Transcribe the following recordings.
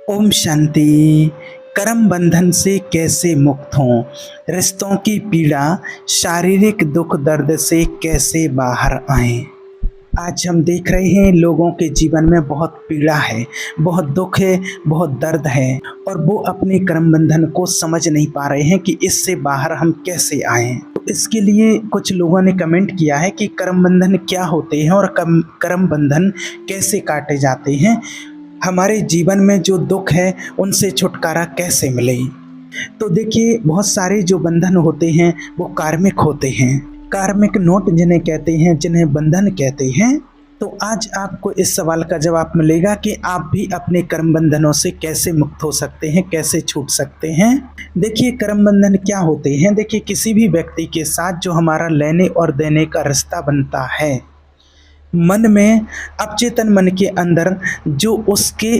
ओम शांति। कर्म बंधन से कैसे मुक्त हों, रिश्तों की पीड़ा, शारीरिक दुख दर्द से कैसे बाहर आएं। आज हम देख रहे हैं लोगों के जीवन में बहुत पीड़ा है, बहुत दुख है, बहुत दर्द है और वो अपने कर्म बंधन को समझ नहीं पा रहे हैं कि इससे बाहर हम कैसे आएं। तो इसके लिए कुछ लोगों ने कमेंट किया है कि कर्म बंधन क्या होते हैं और कर्म बंधन कैसे काटे जाते हैं, हमारे जीवन में जो दुख है उनसे छुटकारा कैसे मिले। तो देखिए, बहुत सारे जो बंधन होते हैं वो कार्मिक होते हैं। कार्मिक नोट जिन्हें कहते हैं, जिन्हें बंधन कहते हैं। तो आज आपको इस सवाल का जवाब मिलेगा कि आप भी अपने कर्म बंधनों से कैसे मुक्त हो सकते हैं, कैसे छूट सकते हैं। देखिए, कर्म बंधन क्या होते हैं। देखिए, किसी भी व्यक्ति के साथ जो हमारा लेने और देने का रिश्ता बनता है, मन में, अवचेतन मन के अंदर जो उसके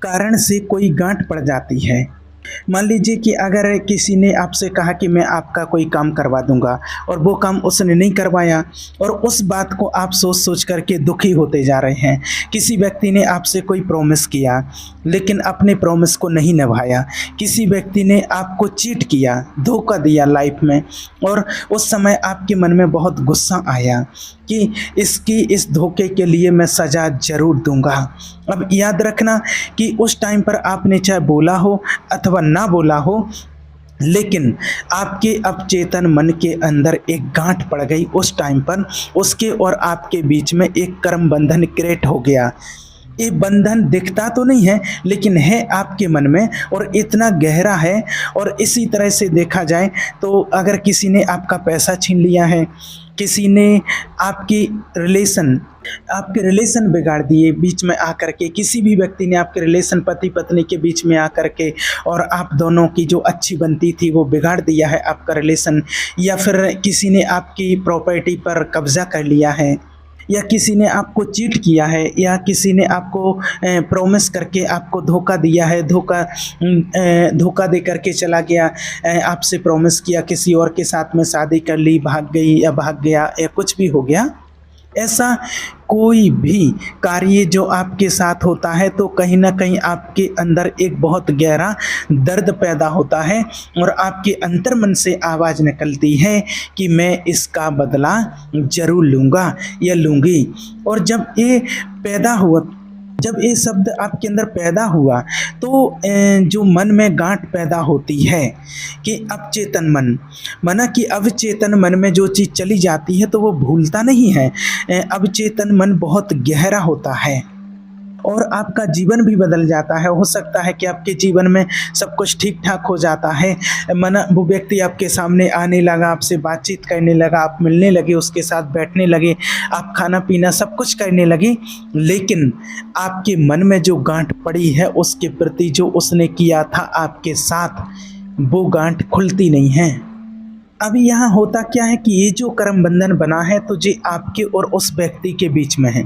कारण से कोई गांठ पड़ जाती है। मान लीजिए कि अगर किसी ने आपसे कहा कि मैं आपका कोई काम करवा दूंगा और वो काम उसने नहीं करवाया और उस बात को आप सोच सोच करके दुखी होते जा रहे हैं। किसी व्यक्ति ने आपसे कोई प्रॉमिस किया लेकिन अपने प्रॉमिस को नहीं निभाया। किसी व्यक्ति ने आपको चीट किया, धोखा दिया लाइफ में, और उस समय आपके मन में बहुत गुस्सा आया कि इस धोखे के लिए मैं सज़ा ज़रूर दूंगा। अब याद रखना कि उस टाइम पर आपने चाहे बोला हो अथवा ना बोला हो, लेकिन आपके अवचेतन मन के अंदर एक गांठ पड़ गई। उस टाइम पर उसके और आपके बीच में एक कर्म बंधन क्रिएट हो गया। ये बंधन दिखता तो नहीं है लेकिन है आपके मन में और इतना गहरा है। और इसी तरह से देखा जाए तो अगर किसी ने आपका पैसा छीन लिया है, किसी ने आपके रिलेशन बिगाड़ दिए बीच में आकर के, किसी भी व्यक्ति ने आपके रिलेशन पति पत्नी के बीच में आकर के और आप दोनों की जो अच्छी बनती थी वो बिगाड़ दिया है आपका रिलेशन, या फिर किसी ने आपकी प्रॉपर्टी पर कब्जा कर लिया है, या किसी ने आपको चीट किया है, या किसी ने आपको प्रॉमिस करके आपको धोखा दिया है, धोखा दे करके चला गया, आपसे प्रॉमिस किया, किसी और के साथ में शादी कर ली, भाग गई या भाग गया या कुछ भी हो गया। ऐसा कोई भी कार्य जो आपके साथ होता है तो कहीं ना कहीं आपके अंदर एक बहुत गहरा दर्द पैदा होता है और आपके अंतर्मन से आवाज़ निकलती है कि मैं इसका बदला जरूर लूँगा या लूँगी। और जब ये शब्द आपके अंदर पैदा हुआ तो जो मन में गांठ पैदा होती है कि अवचेतन मन, माना कि अवचेतन मन में जो चीज़ चली जाती है तो वो भूलता नहीं है। अवचेतन मन बहुत गहरा होता है और आपका जीवन भी बदल जाता है। हो सकता है कि आपके जीवन में सब कुछ ठीक ठाक हो जाता है, माना वो व्यक्ति आपके सामने आने लगा, आपसे बातचीत करने लगा, आप मिलने लगे, उसके साथ बैठने लगे, आप खाना पीना सब कुछ करने लगे, लेकिन आपके मन में जो गांठ पड़ी है उसके प्रति जो उसने किया था आपके साथ, वो गांठ खुलती नहीं है। अभी यहाँ होता क्या है कि ये जो कर्म बंधन बना है तो ये आपके और उस व्यक्ति के बीच में है।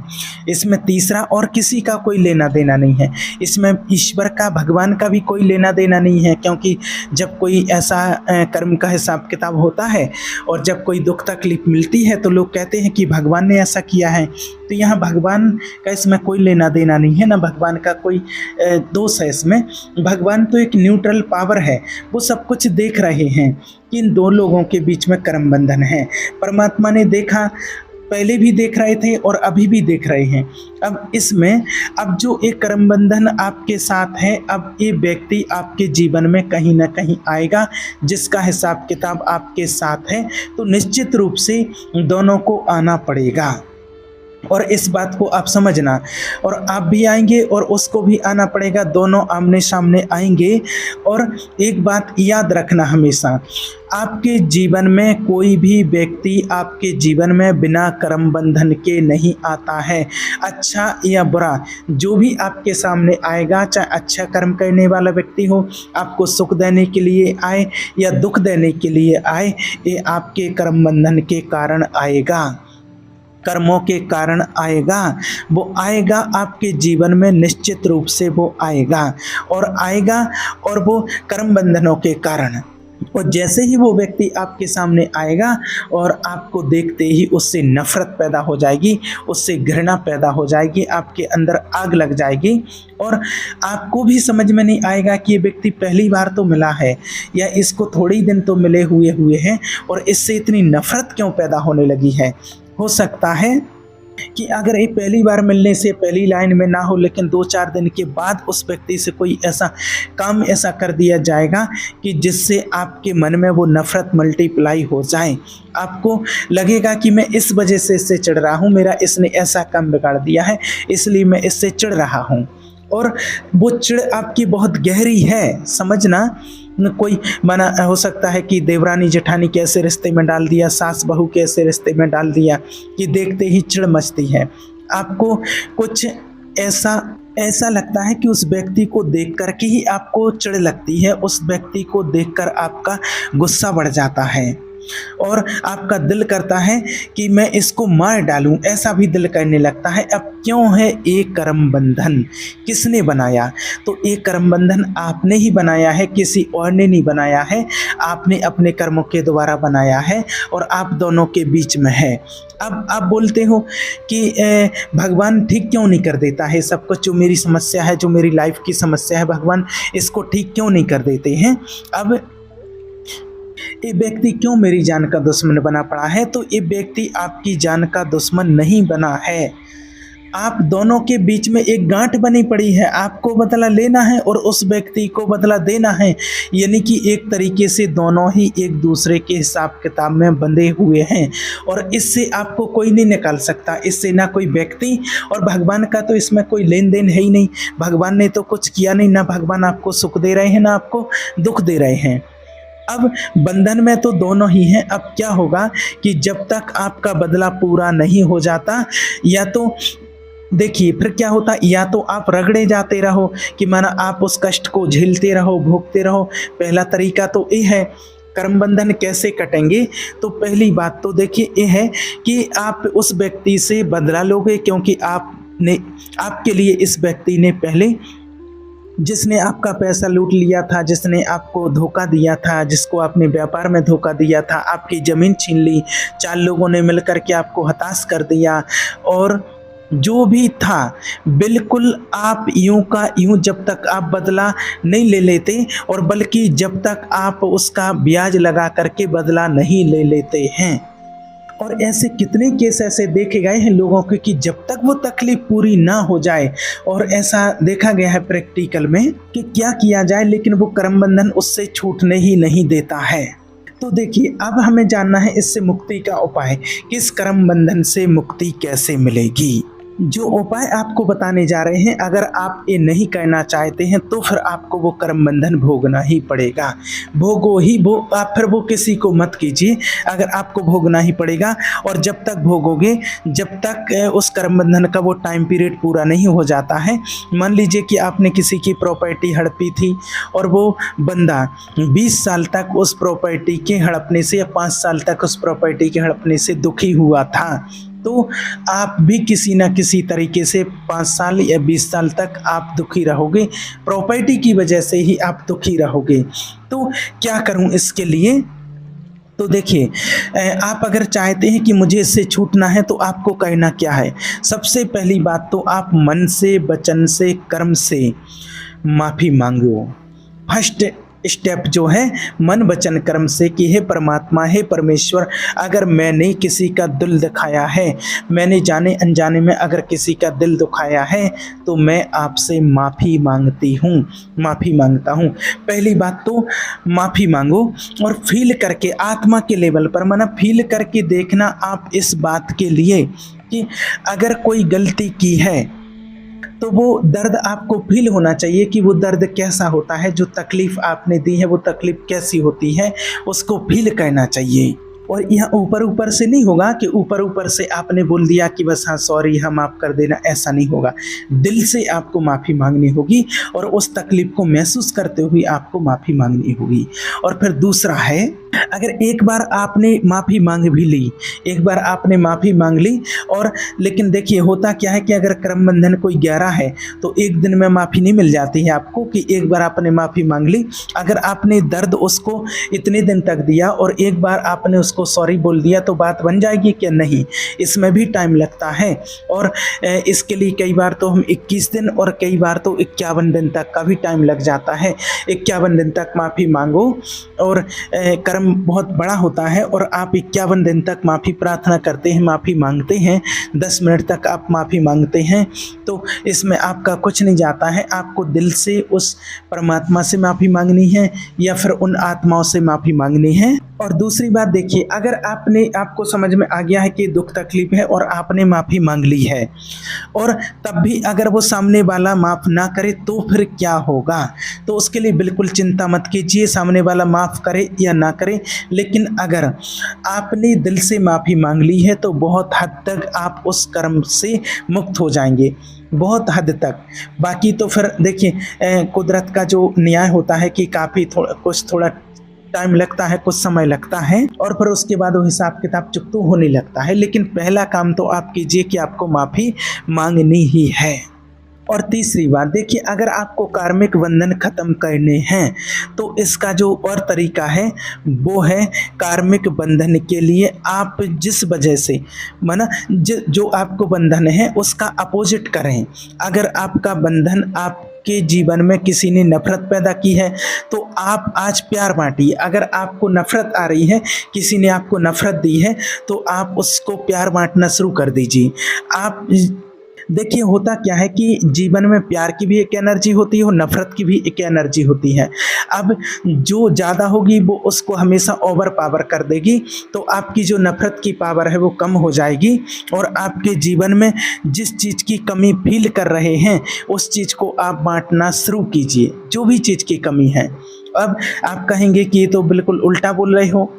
इसमें तीसरा और किसी का कोई लेना देना नहीं है। इसमें ईश्वर का, भगवान का भी कोई लेना देना नहीं है, क्योंकि जब कोई ऐसा कर्म का हिसाब किताब होता है और जब कोई दुख तकलीफ मिलती है तो लोग कहते हैं कि भगवान ने ऐसा किया है। तो यहाँ भगवान का इसमें कोई लेना देना नहीं है, ना भगवान का कोई दोष है इसमें। भगवान तो एक न्यूट्रल पावर है, वो सब कुछ देख रहे हैं कि इन दो लोगों के बीच में कर्म बंधन है। परमात्मा ने देखा, पहले भी देख रहे थे और अभी भी देख रहे हैं। अब जो एक कर्म बंधन आपके साथ है, अब ये व्यक्ति आपके जीवन में कहीं ना कहीं आएगा जिसका हिसाब किताब आपके साथ है, तो निश्चित रूप से दोनों को आना पड़ेगा। और इस बात को आप समझना, और आप भी आएंगे और उसको भी आना पड़ेगा, दोनों आमने सामने आएंगे। और एक बात याद रखना हमेशा, आपके जीवन में कोई भी व्यक्ति आपके जीवन में बिना कर्म बंधन के नहीं आता है। अच्छा या बुरा जो भी आपके सामने आएगा, चाहे अच्छा कर्म करने वाला व्यक्ति हो, आपको सुख देने के लिए आए या दुख देने के लिए आए, ये आपके कर्म बंधन के कारण आएगा, कर्मों के कारण आएगा। वो आएगा आपके जीवन में, निश्चित रूप से वो आएगा और वो कर्म बंधनों के कारण। और जैसे ही वो व्यक्ति आपके सामने आएगा और आपको देखते ही उससे नफ़रत पैदा हो जाएगी, उससे घृणा पैदा हो जाएगी, आपके अंदर आग लग जाएगी और आपको भी समझ में नहीं आएगा कि ये व्यक्ति पहली बार तो मिला है या इसको थोड़े ही दिन तो मिले हुए हुए हैं और इससे इतनी नफ़रत क्यों पैदा होने लगी है। हो सकता है कि अगर ये पहली बार मिलने से पहली लाइन में ना हो, लेकिन 2-4 दिन के बाद उस व्यक्ति से कोई ऐसा काम ऐसा कर दिया जाएगा कि जिससे आपके मन में वो नफ़रत मल्टीप्लाई हो जाए। आपको लगेगा कि मैं इस वजह से इससे चिढ़ रहा हूँ, मेरा इसने ऐसा काम बिगाड़ दिया है, इसलिए मैं इससे चिढ़ रहा हूँ। और वो चिढ़ आपकी बहुत गहरी है, समझना। कोई माना हो सकता है कि देवरानी जेठानी के ऐसे रिश्ते में डाल दिया, सास बहू के ऐसे रिश्ते में डाल दिया कि देखते ही चिढ़ मचती है। आपको कुछ ऐसा ऐसा लगता है कि उस व्यक्ति को देख कर के ही आपको चिढ़ लगती है, उस व्यक्ति को देखकर आपका गुस्सा बढ़ जाता है और आपका दिल करता है कि मैं इसको मार डालूं, ऐसा भी दिल करने लगता है। अब क्यों है ये कर्म बंधन? किसने बनाया? तो ये कर्म बंधन आपने ही बनाया है, किसी और ने नहीं बनाया है। आपने अपने कर्मों के द्वारा बनाया है और आप दोनों के बीच में है। अब आप बोलते हो कि भगवान ठीक क्यों नहीं कर देता है सब कुछ, जो मेरी समस्या है, जो मेरी लाइफ की समस्या है, भगवान इसको ठीक क्यों नहीं कर देते हैं? अब ये व्यक्ति क्यों मेरी जान का दुश्मन बना पड़ा है? तो ये व्यक्ति आपकी जान का दुश्मन नहीं बना है, आप दोनों के बीच में एक गांठ बनी पड़ी है। आपको बदला लेना है और उस व्यक्ति को बदला देना है, यानी कि एक तरीके से दोनों ही एक दूसरे के हिसाब किताब में बंधे हुए हैं और इससे आपको कोई नहीं निकाल सकता। इससे ना कोई व्यक्ति और भगवान का तो इसमें कोई लेन देन है ही नहीं। भगवान ने तो कुछ किया नहीं, ना भगवान आपको सुख दे रहे हैं ना आपको दुख दे रहे हैं। अब बंधन में तो दोनों ही हैं। अब क्या होगा कि जब तक आपका बदला पूरा नहीं हो जाता, या तो देखिए फिर क्या होता, या तो आप रगड़े जाते रहो कि माना आप उस कष्ट को झेलते रहो, भोगते रहो। पहला तरीका तो ये है। कर्म बंधन कैसे कटेंगे? तो पहली बात तो देखिए ये है कि आप उस व्यक्ति से बदला लोगे, क्योंकि आपके लिए इस व्यक्ति ने पहले, जिसने आपका पैसा लूट लिया था, जिसने आपको धोखा दिया था, जिसको आपने व्यापार में धोखा दिया था, आपकी ज़मीन छीन ली, 4 लोगों ने मिलकर के आपको हताश कर दिया और जो भी था बिल्कुल आप यूं का यूं, जब तक आप बदला नहीं ले लेते और बल्कि जब तक आप उसका ब्याज लगा करके बदला नहीं ले लेते हैं। और ऐसे कितने केस ऐसे देखे गए हैं लोगों के कि जब तक वो तकलीफ पूरी ना हो जाए, और ऐसा देखा गया है प्रैक्टिकल में कि क्या किया जाए, लेकिन वो कर्म बंधन उससे छूटने ही नहीं देता है। तो देखिए अब हमें जानना है इससे मुक्ति का उपाय, किस कर्म बंधन से मुक्ति कैसे मिलेगी। जो उपाय आपको बताने जा रहे हैं, अगर आप ये नहीं करना चाहते हैं तो फिर आपको वो कर्म बंधन भोगना ही पड़ेगा। भोगो ही आप फिर वो किसी को मत कीजिए, अगर आपको भोगना ही पड़ेगा। और जब तक भोगोगे, जब तक उस कर्म बंधन का वो टाइम पीरियड पूरा नहीं हो जाता है। मान लीजिए कि आपने किसी की प्रॉपर्टी हड़पी थी और वो बंदा 20 साल तक उस प्रॉपर्टी के हड़पने से या 5 साल तक उस प्रॉपर्टी के हड़पने से दुखी हुआ था, तो आप भी किसी न किसी तरीके से 5 साल या 20 साल तक आप दुखी रहोगे। प्रॉपर्टी की वजह से ही आप दुखी रहोगे। तो क्या करूं इसके लिए? तो देखिए आप अगर चाहते हैं कि मुझे इससे छूटना है तो आपको करना क्या है। सबसे पहली बात तो आप मन से, वचन से, कर्म से माफ़ी मांगो। फर्स्ट स्टेप जो है मन वचन कर्म से कि हे परमात्मा, हे परमेश्वर, अगर मैंने किसी का दिल दुखाया है, मैंने जाने अनजाने में अगर किसी का दिल दुखाया है, तो मैं आपसे माफ़ी मांगती हूँ, माफ़ी मांगता हूँ। पहली बात तो माफ़ी मांगो और फील करके, आत्मा के लेवल पर माना फील करके देखना आप इस बात के लिए कि अगर कोई गलती की है तो वो दर्द आपको फील होना चाहिए कि वो दर्द कैसा होता है, जो तकलीफ़ आपने दी है वो तकलीफ़ कैसी होती है, उसको फील करना चाहिए। और यह ऊपर ऊपर से नहीं होगा कि ऊपर ऊपर से आपने बोल दिया कि बस हाँ सॉरी, हाँ माफ़ कर देना, ऐसा नहीं होगा। दिल से आपको माफ़ी मांगनी होगी और उस तकलीफ़ को महसूस करते हुए आपको माफ़ी मांगनी होगी। और फिर दूसरा है, अगर एक बार आपने माफ़ी मांग भी ली, एक बार आपने माफ़ी मांग ली, और लेकिन देखिए होता क्या है कि अगर कर्म बंधन कोई गहरा है तो एक दिन में माफ़ी नहीं मिल जाती है आपको कि एक बार आपने माफ़ी मांग ली। अगर आपने दर्द उसको इतने दिन तक दिया और एक बार आपने उसको सॉरी बोल दिया तो बात बन जाएगी क्या? नहीं, इसमें भी टाइम लगता है। और इसके लिए कई बार तो हम 21 दिन और कई बार तो 51 दिन तक का भी टाइम लग जाता है। 51 दिन तक माफ़ी मांगो, और कर्म बहुत बड़ा होता है और आप 51 दिन तक माफ़ी प्रार्थना करते हैं, माफ़ी मांगते हैं, 10 मिनट तक आप माफ़ी मांगते हैं, तो इसमें आपका कुछ नहीं जाता है। आपको दिल से उस परमात्मा से माफ़ी मांगनी है या फिर उन आत्माओं से माफ़ी मांगनी है। और दूसरी बात देखिए, अगर आपको समझ में आ गया है कि दुख तकलीफ है और आपने माफ़ी मांग ली है, और तब भी अगर वो सामने वाला माफ़ ना करे तो फिर क्या होगा? तो उसके लिए बिल्कुल चिंता मत कीजिए, सामने वाला माफ़ करे या ना करे, लेकिन अगर आपने दिल से माफ़ी मांग ली है तो बहुत हद तक आप उस कर्म से मुक्त हो जाएंगे, बहुत हद तक। बाकी तो फिर देखिए कुदरत का जो न्याय होता है कि काफ़ी थोड़ा टाइम लगता है, कुछ समय लगता है, और फिर उसके बाद वो हिसाब किताब चुकता होने लगता है। लेकिन पहला काम तो आप कीजिए कि आपको माफ़ी मांगनी ही है। और तीसरी बात देखिए, अगर आपको कार्मिक बंधन खत्म करने हैं तो इसका जो और तरीका है वो है, कार्मिक बंधन के लिए आप जिस वजह से माना जो आपको बंधन है उसका अपोजिट करें। अगर आपका बंधन आपके जीवन में किसी ने नफरत पैदा की है तो आप आज प्यार बांटिए। अगर आपको नफरत आ रही है, किसी ने आपको नफरत दी है, तो आप उसको प्यार बांटना शुरू कर दीजिए। आप देखिए होता क्या है कि जीवन में प्यार की भी एक एनर्जी होती है और नफ़रत की भी एक एनर्जी होती है। अब जो ज़्यादा होगी वो उसको हमेशा ओवर पावर कर देगी, तो आपकी जो नफ़रत की पावर है वो कम हो जाएगी, और आपके जीवन में जिस चीज़ की कमी फील कर रहे हैं उस चीज़ को आप बांटना शुरू कीजिए, जो भी चीज़ की कमी है। अब आप कहेंगे कि ये तो बिल्कुल उल्टा बोल रहे हो,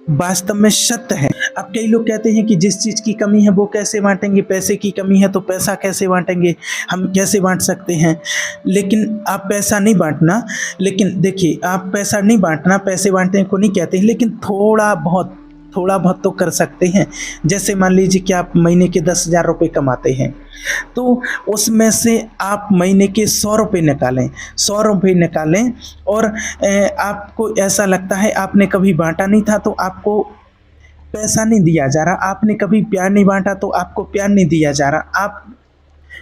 वास्तव में सत्य है। अब कई लोग कहते हैं कि जिस चीज़ की कमी है वो कैसे बांटेंगे, पैसे की कमी है तो पैसा कैसे बांटेंगे, हम कैसे बांट सकते हैं? लेकिन आप पैसा नहीं बांटना, लेकिन देखिए आप पैसा नहीं बांटना, पैसे बांटने को नहीं कहते हैं, लेकिन थोड़ा बहुत तो कर सकते हैं। जैसे मान लीजिए कि आप महीने के 10,000 रुपये कमाते हैं, तो उसमें से आप महीने के 100 रुपये निकालें, 100 रुपये निकालें, और आपको ऐसा लगता है आपने कभी बांटा नहीं था तो आपको पैसा नहीं दिया जा रहा, आपने कभी प्यार नहीं बांटा तो आपको प्यार नहीं दिया जा रहा। आप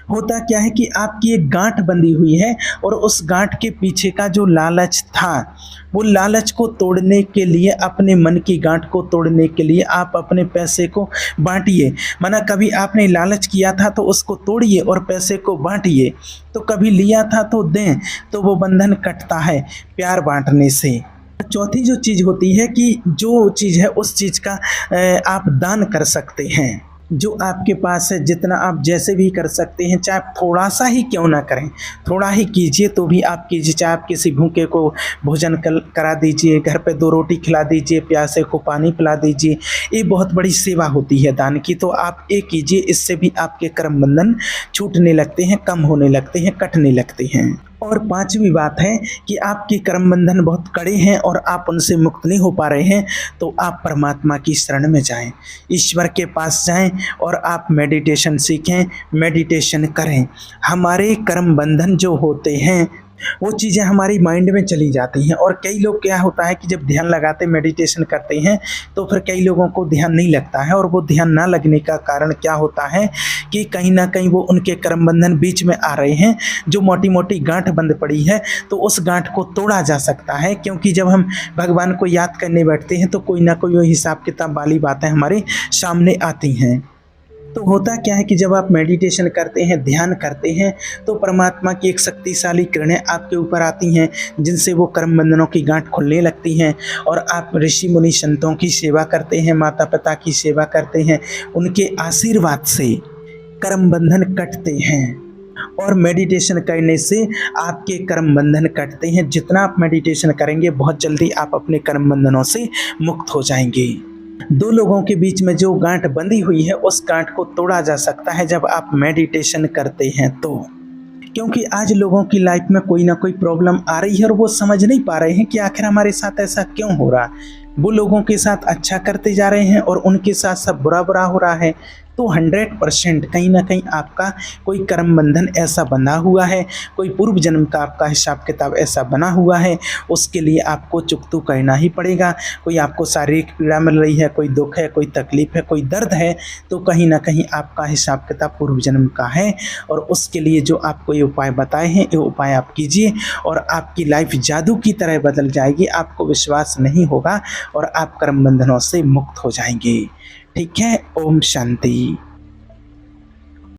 होता क्या है कि आपकी एक गांठ बंधी हुई है, और उस गांठ के पीछे का जो लालच था, वो लालच को तोड़ने के लिए, अपने मन की गांठ को तोड़ने के लिए आप अपने पैसे को बांटिए। माना कभी आपने लालच किया था तो उसको तोड़िए और पैसे को बांटिए। तो कभी लिया था तो दें, तो वो बंधन कटता है प्यार बांटने से। चौथी जो चीज़ होती है कि जो चीज़ है उस चीज़ का आप दान कर सकते हैं। जो आपके पास है, जितना आप जैसे भी कर सकते हैं, चाहे आप थोड़ा सा ही क्यों ना करें, थोड़ा ही कीजिए तो भी आप कीजिए। चाहे आप किसी भूखे को भोजन करा दीजिए, घर पे 2 रोटी खिला दीजिए, प्यासे को पानी पिला दीजिए, ये बहुत बड़ी सेवा होती है दान की। तो आप ये कीजिए, इससे भी आपके कर्म बंधन छूटने लगते हैं, कम होने लगते हैं, कटने लगते हैं। और पांचवी बात है कि आपके कर्म बंधन बहुत कड़े हैं और आप उनसे मुक्त नहीं हो पा रहे हैं, तो आप परमात्मा की शरण में जाएं, ईश्वर के पास जाएं और आप मेडिटेशन सीखें, मेडिटेशन करें। हमारे कर्म बंधन जो होते हैं वो चीज़ें हमारी माइंड में चली जाती हैं, और कई लोग क्या होता है कि जब ध्यान लगाते मेडिटेशन करते हैं तो फिर कई लोगों को ध्यान नहीं लगता है, और वो ध्यान ना लगने का कारण क्या होता है कि कहीं ना कहीं वो उनके कर्म बंधन बीच में आ रहे हैं। जो मोटी मोटी गांठ बंध पड़ी है तो उस गांठ को तोड़ा जा सकता है, क्योंकि जब हम भगवान को याद करने बैठते हैं तो कोई ना कोई वो हिसाब किताब वाली बातें हमारे सामने आती हैं। तो होता क्या है कि जब आप मेडिटेशन करते हैं, ध्यान करते हैं, तो परमात्मा की एक शक्तिशाली किरणें आपके ऊपर आती हैं, जिनसे वो कर्म बंधनों की गांठ खुलने लगती हैं, और आप ऋषि मुनि संतों की सेवा करते हैं, माता पिता की सेवा करते हैं, उनके आशीर्वाद से कर्म बंधन कटते हैं। और मेडिटेशन करने से आपके कर्म बंधन कटते हैं। जितना आप मेडिटेशन करेंगे बहुत जल्दी आप अपने कर्म बंधनों से मुक्त हो जाएंगे। 2 लोगों के बीच में जो गांठ बंधी हुई है उस गांठ को तोड़ा जा सकता है जब आप मेडिटेशन करते हैं तो। क्योंकि आज लोगों की लाइफ में कोई ना कोई प्रॉब्लम आ रही है और वो समझ नहीं पा रहे हैं कि आखिर हमारे साथ ऐसा क्यों हो रहा। वो लोगों के साथ अच्छा करते जा रहे हैं और उनके साथ सब बुरा-बुरा हो रहा है, तो 100% कहीं न कहीं आपका कोई कर्म बंधन ऐसा बंधा हुआ है, कोई पूर्व जन्म का आपका हिसाब-किताब ऐसा बना हुआ है, उसके लिए आपको चुकता करना ही पड़ेगा। कोई आपको शारीरिक पीड़ा मिल रही है, कोई दुःख है, कोई तकलीफ़ है, कोई दर्द है, तो कहीं न कहीं आपका हिसाब-किताब पूर्व जन्म का है और उसके लिए जो आपको ये उपाय बताए हैं, ये उपाय आप कीजिए और आपकी लाइफ़ जादू की तरह बदल जाएगी। आपको विश्वास नहीं होगा और आप कर्म बंधनों से मुक्त हो जाएँगे। ठीक है? ओम शांति।